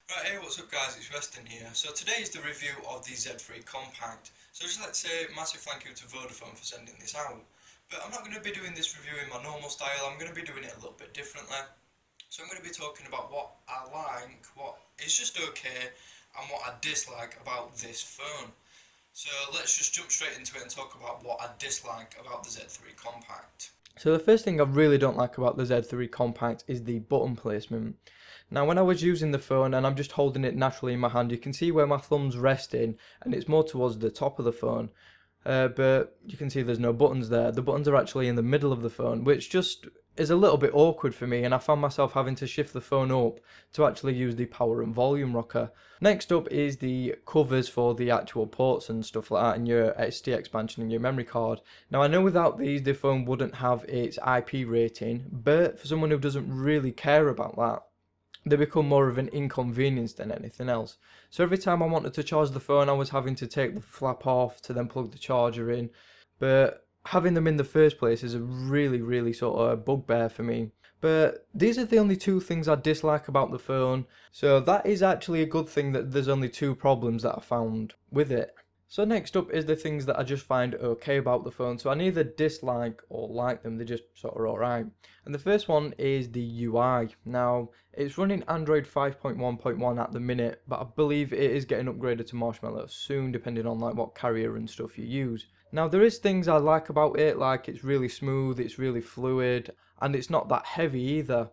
Right, hey, what's up guys, it's Weston here. So today is the review of the Z3 Compact. So just like to say massive thank you to Vodafone for sending this out. But I'm not going to be doing this review in my normal style, I'm going to be doing it a little bit differently. So I'm going to be talking about what I like, what is just okay, and what I dislike about this phone. So let's just jump straight into it and talk about what I dislike about the Z3 Compact. So the first thing I really don't like about the Z3 Compact is the button placement. Now when I was using the phone and I'm just holding it naturally in my hand, you can see where my thumb's resting and it's more towards the top of the phone. But you can see there's no buttons there. The buttons are actually in the middle of the phone, which just is a little bit awkward for me, and I found myself having to shift the phone up to actually use the power and volume rocker. Next up is the covers for the actual ports and stuff like that, and your SD expansion and your memory card. Now I know without these the phone wouldn't have its IP rating, but for someone who doesn't really care about that, they become more of an inconvenience than anything else. So every time I wanted to charge the phone, I was having to take the flap off to then plug the charger in. But having them in the first place is a really sort of bugbear for me. But these are the only two things I dislike about the phone. So that is actually a good thing that there's only two problems that I found with it. So next up is the things that I just find okay about the phone. So I neither dislike or like them, they're just sort of alright. And the first one is the UI. Now, it's running Android 5.1.1 at the minute, but I believe it is getting upgraded to Marshmallow soon, depending on like what carrier and stuff you use. Now, there is things I like about it, like it's really smooth, it's really fluid, and it's not that heavy either.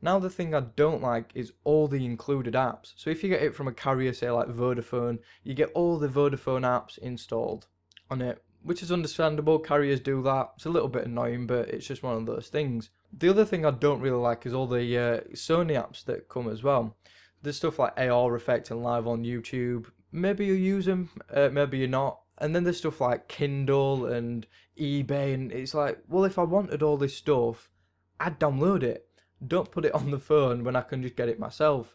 Now the thing I don't like is all the included apps. So if you get it from a carrier, say like Vodafone, you get all the Vodafone apps installed on it, which is understandable. Carriers do that. It's a little bit annoying, but it's just one of those things. The other thing I don't really like is all the Sony apps that come as well. There's stuff like AR Effect and Live on YouTube. Maybe you use them, maybe you're not. And then there's stuff like Kindle and eBay, and it's like, well, if I wanted all this stuff, I'd download it. Don't put it on the phone when I can just get it myself.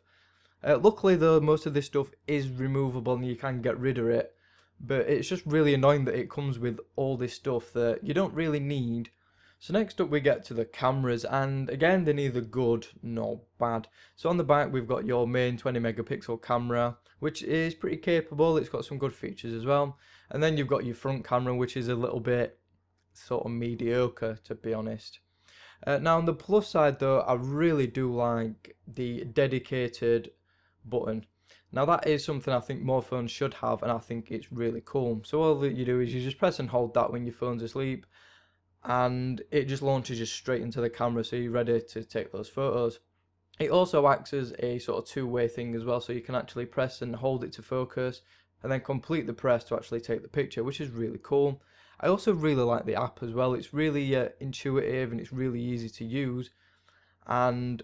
Luckily though, most of this stuff is removable and you can get rid of it. But it's just really annoying that it comes with all this stuff that you don't really need. So next up we get to the cameras, and again they're neither good nor bad. So on the back we've got your main 20 megapixel camera, which is pretty capable. It's got some good features as well. And then you've got your front camera, which is a little bit sort of mediocre, to be honest. Now on the plus side though, I really do like the dedicated button. Now that is something I think more phones should have, and I think it's really cool. So all that you do is you just press and hold that when your phone's asleep, and it just launches you straight into the camera, so you're ready to take those photos. It also acts as a sort of two-way thing as well, so you can actually press and hold it to focus, and then complete the press to actually take the picture, which is really cool. I also really like the app as well. It's really intuitive and it's really easy to use, and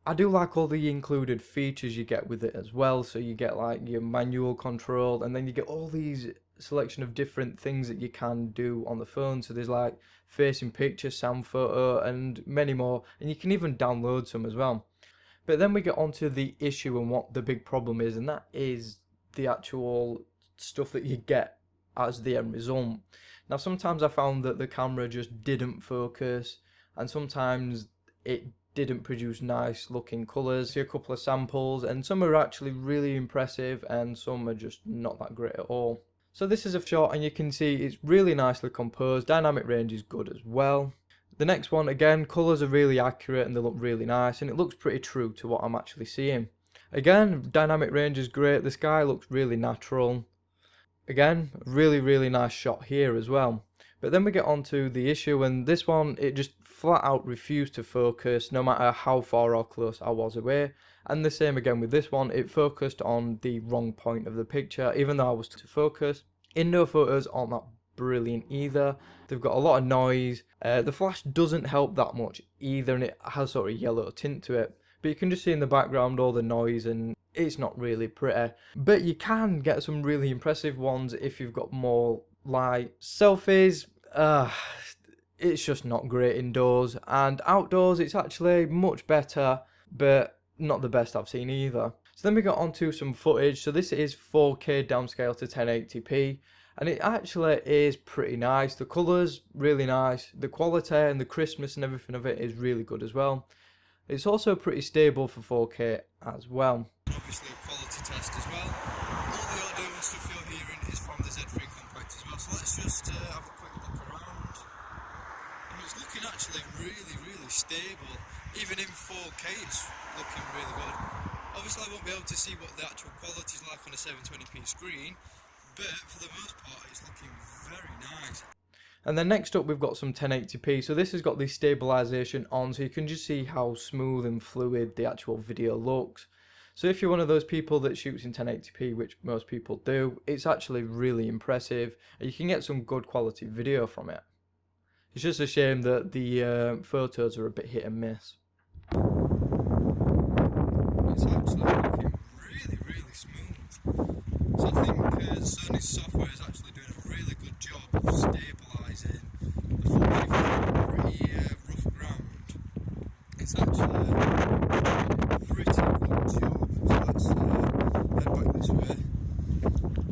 I do like all the included features you get with it as well. So you get like your manual control, and then you get all these selection of different things that you can do on the phone. So there's like facing picture, sound photo, and many more, and you can even download some as well. But then we get onto the issue and what the big problem is, and that is the actual stuff that you get as the end result. Now sometimes I found that the camera just didn't focus, and sometimes it didn't produce nice looking colours. See a couple of samples, and some are actually really impressive and some are just not that great at all. So this is a shot, and you can see it's really nicely composed. Dynamic range is good as well. The next one, again, colours are really accurate and they look really nice, and it looks pretty true to what I'm actually seeing. Again, dynamic range is great. The sky looks really natural. Again, really nice shot here as well. But then we get on to the issue, and this one, it just flat out refused to focus no matter how far or close I was away. And the same again with this one, it focused on the wrong point of the picture even though I was to focus. Indoor photos aren't that brilliant either. They've got a lot of noise. The flash doesn't help that much either, and it has sort of yellow tint to it. But you can just see in the background all the noise, and it's not really pretty. But you can get some really impressive ones if you've got more light. Selfies, it's just not great indoors. And outdoors, it's actually much better, but not the best I've seen either. So then we got onto some footage. So this is 4K downscale to 1080p. And it actually is pretty nice. The colours, really nice. The quality and the crispness and everything of it is really good as well. It's also pretty stable for 4K as well. Obviously, test as well. All the audio and stuff you're hearing is from the Z3 Compact as well, so let's just have a quick look around. And it's looking actually really stable. Even in 4K it's looking really good. Obviously I won't be able to see what the actual quality is like on a 720p screen, but for the most part it's looking very nice. And then next up we've got some 1080p, so this has got the stabilization on, so you can just see how smooth and fluid the actual video looks. So if you're one of those people that shoots in 1080p, which most people do, it's actually really impressive, and you can get some good quality video from it. It's just a shame that the photos are a bit hit and miss. It's actually looking really smooth. So I think Sony's software is actually doing a really good job of stabilising the footage on pretty rough ground. It's actually a pretty good job. So let's head back this way.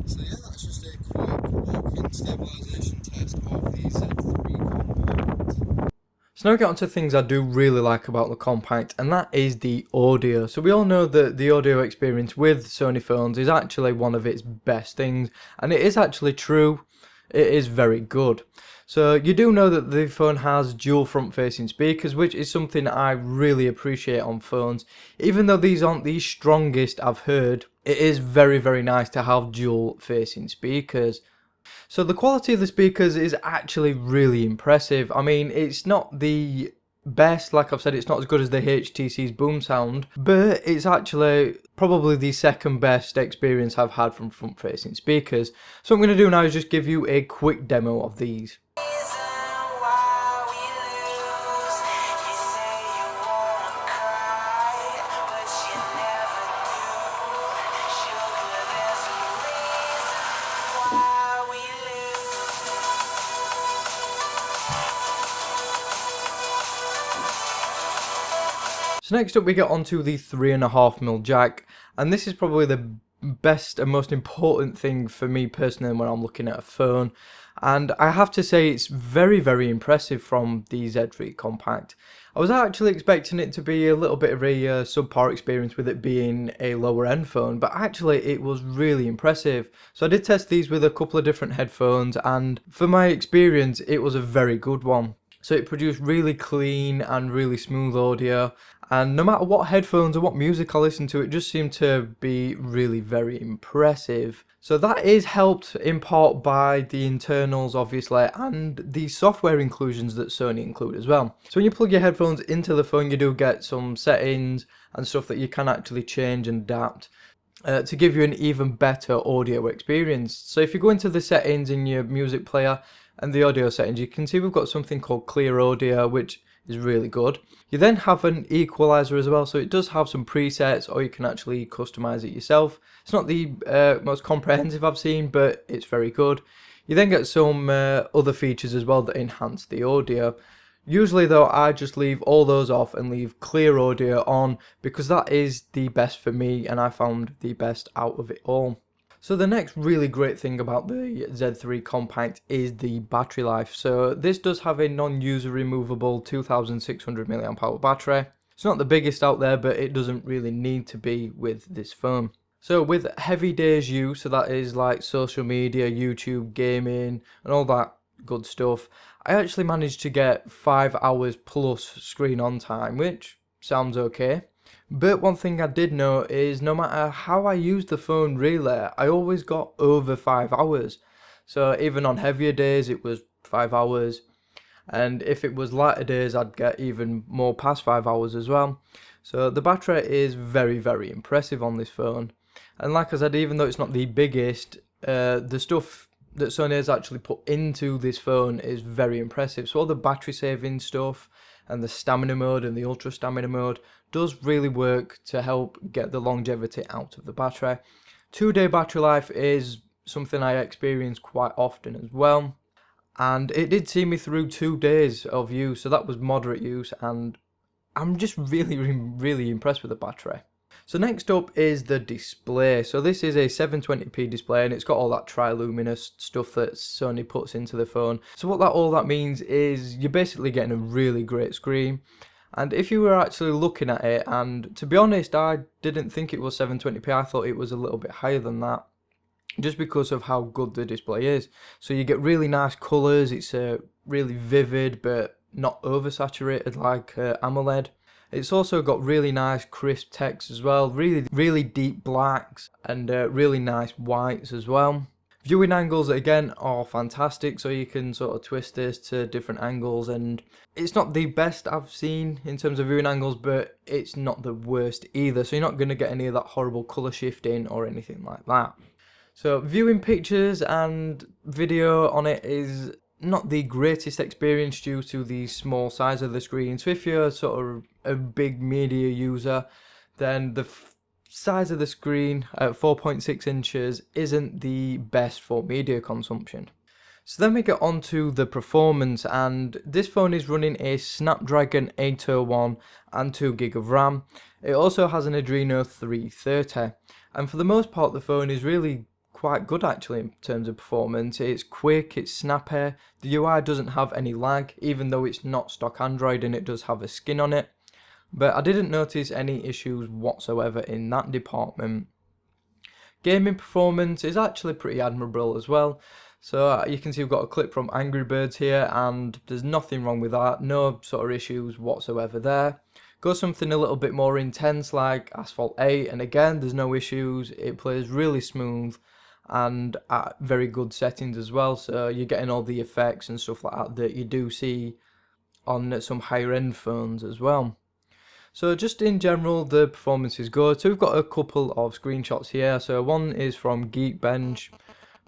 So yeah, that's just a quick walk-in stabilisation test of the Z3 Compact. So now we get on to things I do really like about the Compact, and that is the audio. So we all know that the audio experience with Sony phones is actually one of its best things, and it is actually true. It is very good. So you do know that the phone has dual front-facing speakers, which is something I really appreciate on phones. Even though these aren't the strongest I've heard, it is very nice to have dual-facing speakers. So the quality of the speakers is actually really impressive. I mean, it's not the best, like I've said, it's not as good as the HTC's boom sound, but it's actually probably the second best experience I've had from front-facing speakers. So what I'm going to do now is just give you a quick demo of these. So next up we get onto the 3.5mm jack, and this is probably the best and most important thing for me personally when I'm looking at a phone, and I have to say it's very impressive from the Z3 Compact. I was actually expecting it to be a little bit of a subpar experience with it being a lower end phone, but actually it was really impressive. So I did test these with a couple of different headphones, and for my experience it was a very good one. So it produced really clean and really smooth audio, and no matter what headphones or what music I listened to, it just seemed to be really very impressive. So that is helped in part by the internals obviously, and the software inclusions that Sony include as well. So when you plug your headphones into the phone, you do get some settings and stuff that you can actually change and adapt to give you an even better audio experience. So if you go into the settings in your music player and the audio settings, you can see we've got something called clear audio, which is really good. You then have an equalizer as well, so it does have some presets, or you can actually customize it yourself. It's not the most comprehensive I've seen, but it's very good. You then get some other features as well that enhance the audio. Usually though, I just leave all those off and leave clear audio on, because that is the best for me and I found the best out of it all. So the next really great thing about the Z3 Compact is the battery life. So this does have a non-user removable 2600 mAh battery. It's not the biggest out there, but it doesn't really need to be with this phone. So with heavy days use, so that is like social media, YouTube, gaming and all that good stuff, I actually managed to get 5 hours plus screen on time, which sounds okay. But one thing I did know is no matter how I used the phone really, I always got over 5 hours. So even on heavier days it was 5 hours, and if it was lighter days I'd get even more past 5 hours as well. So the battery is very impressive on this phone, and like I said, even though it's not the biggest, the stuff that Sony has actually put into this phone is very impressive. So all the battery saving stuff and the stamina mode and the ultra stamina mode does really work to help get the longevity out of the battery. 2-day battery life is something I experience quite often as well, and it did see me through 2 days of use, so that was moderate use, and I'm just really impressed with the battery. So next up is the display. So this is a 720p display, and it's got all that triluminous stuff that Sony puts into the phone. So what all that means is you're basically getting a really great screen, And if you were actually looking at it, and to be honest, I didn't think it was 720p, I thought it was a little bit higher than that, just because of how good the display is. So you get really nice colours, it's really vivid but not oversaturated like AMOLED. It's also got really nice crisp text as well, really deep blacks and really nice whites as well. Viewing angles again are fantastic, so you can sort of twist this to different angles, and it's not the best I've seen in terms of viewing angles, but it's not the worst either, so you're not going to get any of that horrible colour shifting or anything like that. So viewing pictures and video on it is not the greatest experience due to the small size of the screen. So if you're sort of a big media user, then the size of the screen at 4.6 inches isn't the best for media consumption. So then we get on to the performance, and this phone is running a Snapdragon 801 and 2GB of RAM. It also has an Adreno 330, and for the most part the phone is really quite good actually in terms of performance. It's quick, it's snappy, the UI doesn't have any lag, even though it's not stock Android and it does have a skin on it. But I didn't notice any issues whatsoever in that department. Gaming performance is actually pretty admirable as well. So you can see we've got a clip from Angry Birds here, and there's nothing wrong with that, no sort of issues whatsoever there. Go something a little bit more intense like Asphalt 8, and again there's no issues, it plays really smooth and at very good settings as well, so you're getting all the effects and stuff like that that you do see on some higher end phones as well. So just in general, the performance is good. So we've got a couple of screenshots here. So one is from Geekbench,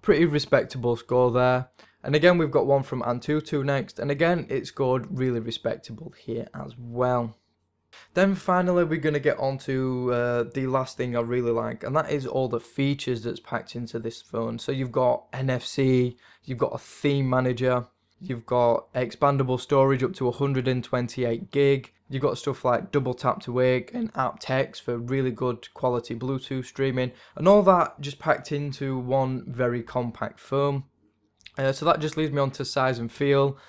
pretty respectable score there. And again, we've got one from Antutu next, and again, it scored really respectable here as well. Then finally, we're going to get on to the last thing I really like, and that is all the features that's packed into this phone. So you've got NFC, you've got a theme manager, you've got expandable storage up to 128 gig. You've got stuff like double tap to wake and apt-x for really good quality Bluetooth streaming, and all that just packed into one very compact phone. So that just leads me on to size and feel,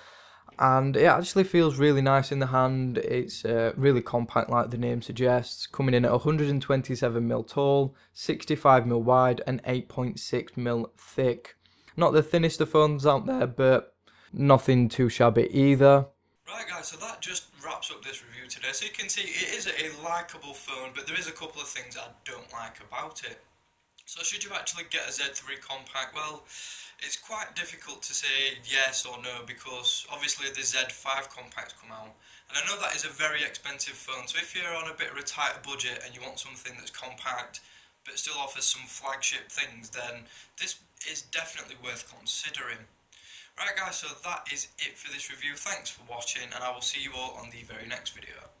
and it actually feels really nice in the hand. It's really compact like the name suggests, coming in at 127mm tall, 65mm wide and 8.6mm thick. Not the thinnest of phones out there, but nothing too shabby either. Right guys, so that just wraps up this review today. So you can see it is a likeable phone, but there is a couple of things I don't like about it. So should you actually get a Z3 Compact? Well, it's quite difficult to say yes or no, because obviously the Z5 Compact's come out, and I know that is a very expensive phone, so if you're on a bit of a tighter budget and you want something that's compact but still offers some flagship things, then this is definitely worth considering. Right guys, so that is it for this review. Thanks for watching, and I will see you all on the very next video.